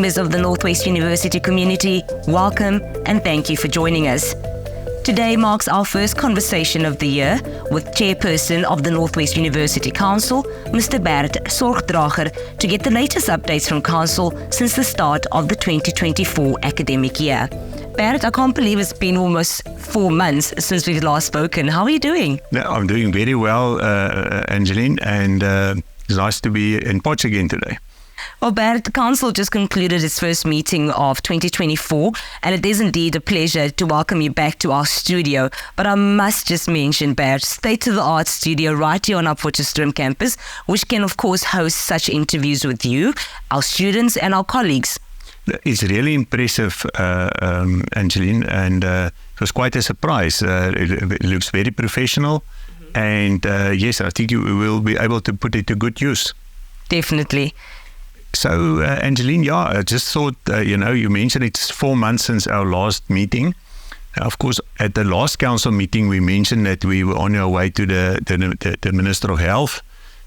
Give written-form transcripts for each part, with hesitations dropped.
members of the Northwest University community, welcome and thank you for joining us. Today marks our first conversation of the year with Chairperson of the Northwest University Council, Mr. Bert Sorgdrager, to get the latest updates from Council since the start of the 2024 academic year. Bert, I can't believe it's been almost 4 months since we've last spoken. How are you doing? I'm doing very well, Angeline, and it's nice to be in Potch again today. Well, Bert, the Council just concluded its first meeting of 2024, and it is indeed a pleasure to welcome you back to our studio. But I must just mention, Bert, state-of-the-art studio right here on our Potchefstroom campus, which can, of course, host such interviews with you, our students, and our colleagues. It's really impressive, Angeline, and it was quite a surprise. It looks very professional, and yes, I think you will be able to put it to good use. Definitely. So, Angeline, I just thought, you mentioned it's 4 months since our last meeting. Of course, at the last council meeting, we mentioned that we were on our way to the Minister of Health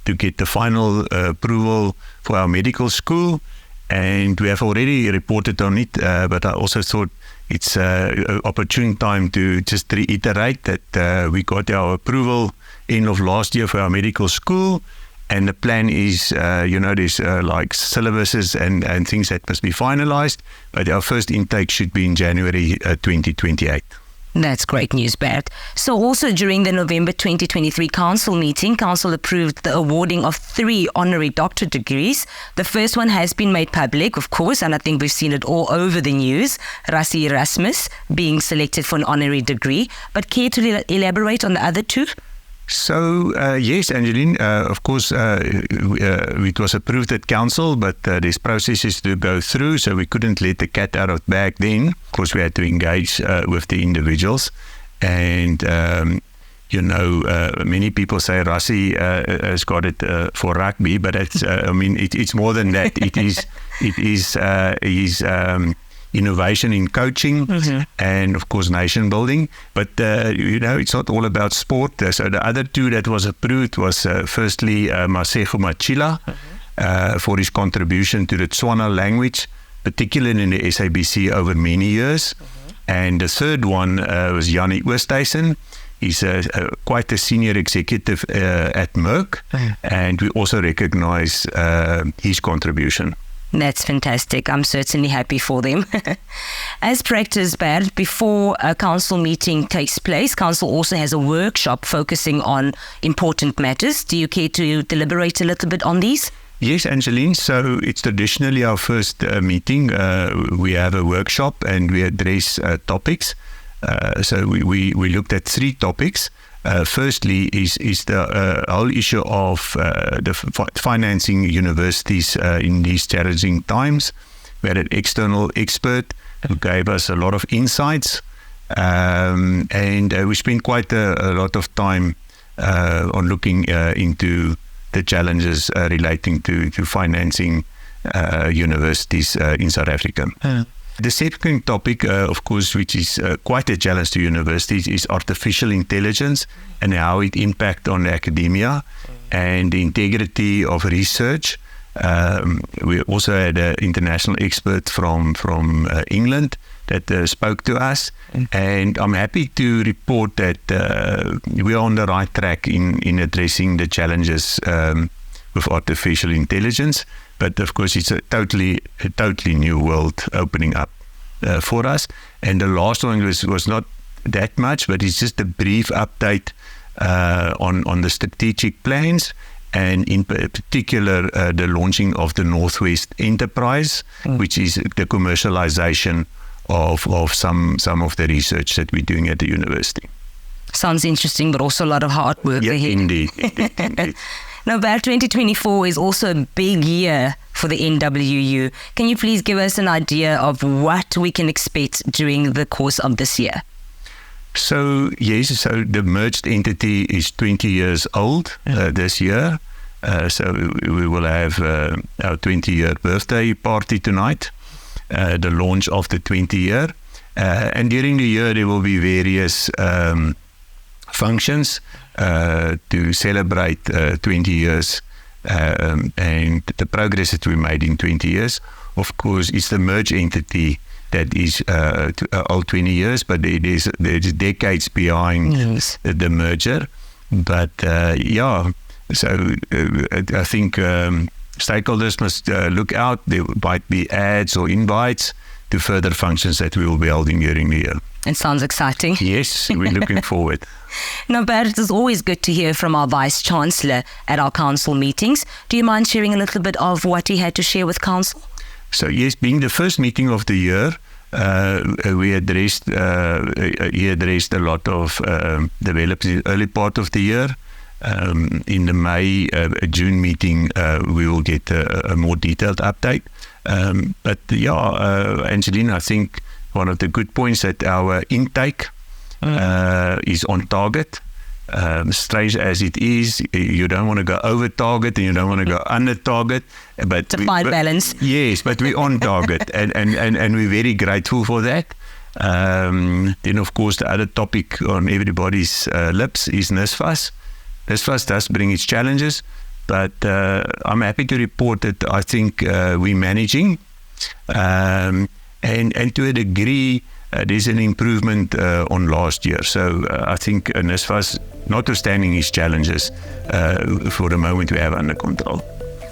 to get the final approval for our medical school. And we have already reported on it, but I also thought it's an opportune time to just reiterate that we got our approval end of last year for our medical school. And the plan is, there's like syllabuses and things that must be finalized. But our first intake should be in January 2028. That's great news, Bert. So also during the November 2023 Council meeting, Council approved the awarding of 3 honorary doctorate degrees. The first one has been made public, of course, and I think we've seen it all over the news. Rassie Erasmus being selected for an honorary degree. But care to elaborate on the other 2? So, yes, Angeline, of course, it was approved at Council, but there's processes to go through, so we couldn't let the cat out of the bag then. Of course, we had to engage with the individuals. And, many people say Rassie has got it for rugby, but it's, it's more than that. It is innovation in coaching and, of course, nation building. But, it's not all about sport. So the other 2 that was approved was firstly Masego Machila for his contribution to the Tswana language, particularly in the SABC over many years. And the third one was Jannie Oosthuizen. He's quite a senior executive at Merck, and we also recognize his contribution. That's fantastic. I'm certainly happy for them. As practice, Bert, before a council meeting takes place, council also has a workshop focusing on important matters. Do you care to deliberate a little bit on these? Yes, Angeline. So it's traditionally our first meeting. We have a workshop and we address topics. So we looked at 3 topics. Firstly is the whole issue of the financing universities in these challenging times. We had an external expert who gave us a lot of insights, and we spent quite a lot of time on looking into the challenges relating to financing universities in South Africa. The second topic, of course, which is quite a challenge to universities, is artificial intelligence and how it impacts on academia and the integrity of research. We also had an international expert from England that spoke to us, and I'm happy to report that we are on the right track in addressing the challenges with artificial intelligence. But of course, it's a totally new world opening up for us. And the last one was not that much, but it's just a brief update on the strategic plans, and in particular the launching of the Northwest Enterprise, which is the commercialization of some of the research that we're doing at the university. Sounds interesting, but also a lot of hard work ahead. Indeed. Now, Bert, 2024 is also a big year for the NWU. Can you please give us an idea of what we can expect during the course of this year? So, yes, so the merged entity is 20 years old this year. So we will have our 20-year birthday party tonight, the launch of the 20-year. And during the year, there will be various functions to celebrate 20 years and the progress that we made in 20 years. of course, it's the merged entity that is old 20 years, but there's decades behind the merger. But so I think stakeholders must look out. There might be ads or invites to further functions that we will be holding during the year. It sounds exciting. Yes, we're looking forward. Now, Bert, it is always good to hear from our Vice-Chancellor at our council meetings. Do you mind sharing a little bit of what he had to share with council? So yes, being the first meeting of the year, he addressed a lot of developments in the early part of the year. In the May, June meeting, we will get a more detailed update. But Angelina, I think one of the good points that our intake is on target. Strange as it is, you don't want to go over target and you don't want to go under target. But it's a fine balance. Yes, but we're on target and we're very grateful for that. Then, of course, the other topic on everybody's lips is NSFAS. NSFAS does bring its challenges, but I'm happy to report that I think we're managing. And to a degree, there's an improvement on last year. So I think NSFAS, notwithstanding its challenges, for the moment we have under control.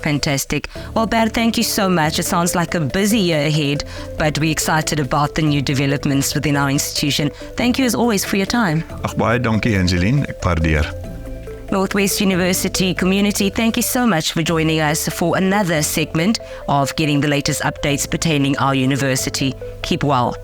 Fantastic. Well, Bert, thank you so much. It sounds like a busy year ahead, but we're excited about the new developments within our institution. Thank you as always for your time. Baie dankie, Angeline. Ek waardeer. Northwest University community, thank you so much for joining us for another segment of getting the latest updates pertaining our university. Keep well.